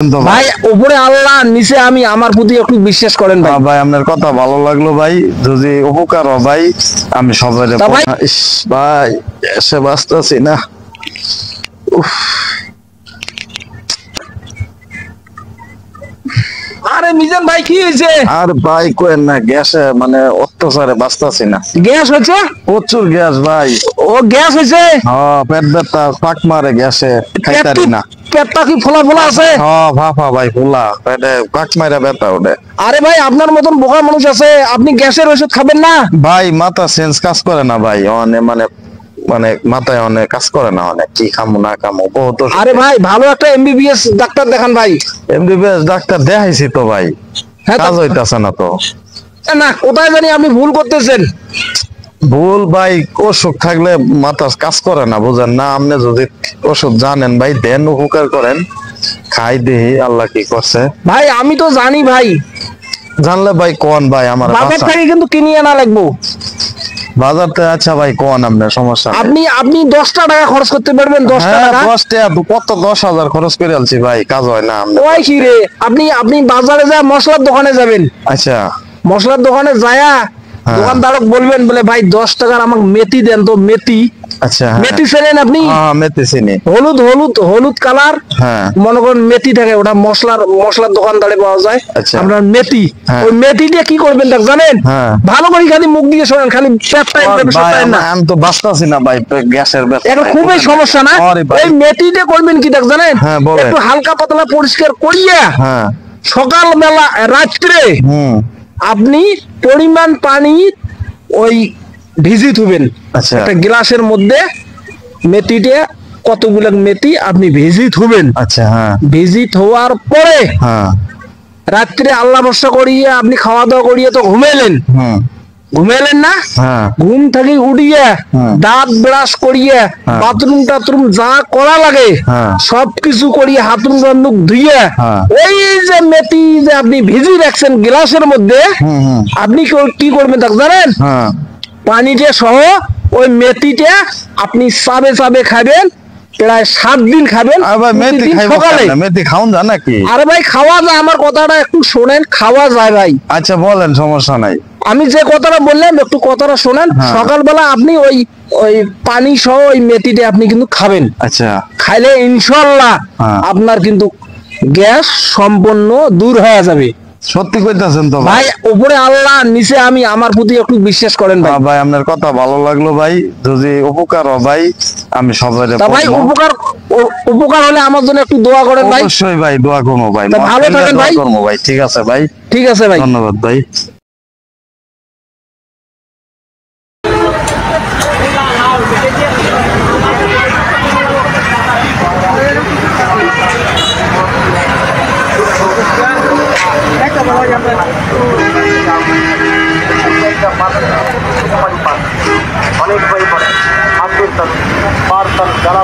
ভাই উপরে আল্লাহ নিচে আমি, আমার প্রতি একটু বিশ্বাস করেন ভাই। ভাই আপনার কথা ভালো লাগলো ভাই, যদি উপকার হয় ভাই আমি সবাই ভাই ভাই এসে বাঁচতেছি না। উফ আরে মিজান ভাই কি হয়েছে? আর ভাই কোয়েন না, গ্যাসে মানে অত্যাচারে বাঁচতেছি না। গ্যাস হয়েছে? প্রচুর গ্যাস ভাই। ও গ্যাস হয়েছে? হ্যাঁ পেট ব্যথা পাক মারে গ্যাসে, খাইতারি না। পেটটা কি ফোলা ফোলা আছে? হ্যাঁ ভাফা ভাই ফুলা পেটে পাক মারে ব্যথা ওঠে। আরে ভাই আপনার মতন বোকা মানুষ আছে, আপনি গ্যাসের ওষুধ খাবেন না? ভাই মাথা সেন্স কাজ করে না ভাই, অনেক মানে মানে মাথায় অনেক কাজ করে না, অনেক কি খামু না খামু বহুত। আরে ভাই ভালো একটা এমবিবিএস ডাক্তার দেখান ভাই। এমবিবিএস ডাক্তার দেখাইছি তো ভাই, হ্যাঁ কাজ হইতাছে না তো। না কোথায় জানি আপনি ভুল করতেছেন। ভুল ভাই, অসুখ থাকলে মাথা কাজ করে না, বুঝেন না? আপনি যদি ওষুধ জানেন ভাই দেন, উপকার করেন, খাই দেহি আল্লাহ কি করছে। ভাই আমি তো জানি ভাই, জানলে ভাই কোন ভাই আমার বাজার থেকে কিন্তু কিনে আনা লাগবো। বাজারতে। আচ্ছা ভাই কোন আপনার সমস্যা নেই। আপনি আপনি 10টা টাকা খরচ করতে পারবেন? 10টা হ্যাঁ টাকা? 10 টাকা কত, 10,000 খরচ করে আলছি ভাই, কাজ হয় না আপনার। ওই কি রে, আপনি আপনি বাজারে যা মশলার দোকানে যাবেন, আচ্ছা মশলার দোকানে যায়া হ্যাঁ। দোকানদারক বলবেন বলে ভাই 10 টাকার আমাকে মেথি দেন তো। মেথি, আচ্ছা হ্যাঁ। মেথি চেনেন আপনি? হ্যাঁ মেথি চিনি। হলুদ হলুদ হলুদ কালার, হ্যাঁ মনে করেন মেথি থাকে, ওটা মশলার দোকানদারে পাওয়া যায়। আচ্ছা। আপনার মেথি, হ্যাঁ। ওই মেথি দিয়ে কি করবেন দেখ জানেন? হ্যাঁ। ভালো করে খালি মুখ দিয়ে শোনেন, খালি পেটটা ভাই আমি তো বাঁচতাছি না ভাই, গ্যাসের ব্যথা এটা খুবই সমস্যা না? আরে ভাই। এই মেথি দিয়ে করবেন কি দেখ জানেন? হ্যাঁ, বলেন। একটু হালকা পাতলা পরিষ্কার করিয়া হ্যাঁ সকালবেলা রাত্রে হুম আপনি পরিমাণ পানি ওই ভিজি থুবেন। আচ্ছা একটা গ্লাসের মধ্যে মেথিটা, কতগুলো মেথি আপনি ভিজি থুবেন। আচ্ছা হ্যাঁ ভিজি থোয়ার পরে হ্যাঁ রাত্রে আল্লাহ ভরসা করিয়ে আপনি খাওয়া দাওয়া করিয়ে তো ঘুমাইলেন, হুম ঘুমাইলেন না? হ্যাঁ ঘুম থেকে উঠিয়ে হুম। দাঁত ব্রাশ করিয়ে হ্যাঁ। বাথরুম টাথরুম যা করা লাগে হ্যাঁ। সবকিছু করিয়ে হাতুম বন্দুক ধুইয়ে হ্যাঁ। ওই যে মেথি যে আপনি ভিজি রাখছেন গ্লাসের মধ্যে, হুম হুম আপনি কি করবেন তা জানেন? হ্যাঁ পানিটা সহ ওই মেথিটা আপনি চাবে চাবে খাবেন, প্রায় 7 দিন খাবেন। আবার মেথি প্রতিদিন খাইবো সকালে। কেন? মেথি খাওন যায় নাকি? আরে ভাই খাওয়া যায়, আমার কথাটা একটু শোনেন, খাওয়া যায় ভাই। আচ্ছা বলেন, সমস্যা নাই। আমি যে কথাটা বললাম একটু কথাটা শোনেন। হ্যাঁ। সকালবেলা আপনি ওই ওই পানি সহ ওই মেথিটা আপনি কিন্তু খাবেন। আচ্ছা খাইলে ইনশাল্লাহ হ্যাঁ। আপনার কিন্তু গ্যাস সম্পূর্ণ দূর হয়ে যাবে। সত্যি কইতাছেন তো ভাই উপরে আল্লাহ নিচে আমি, আমার প্রতি একটু বিশ্বাস করেন ভাই। ভাই আপনার কথা ভালো লাগলো ভাই, যদি উপকার হয় ভাই আমি সবাই তা ভাই উপকার হলে আমার জন্য একটু দোয়া করেন ভাই। অবশ্যই ভাই দোয়া করবো ভাই, তা ভালো থাকেন ভাই। করবো ভাই। ঠিক আছে ভাই, ঠিক আছে ভাই। ধন্যবাদ ভাই। অনেক বই পড়ে আব্দুল কালাম বার্তাল যারা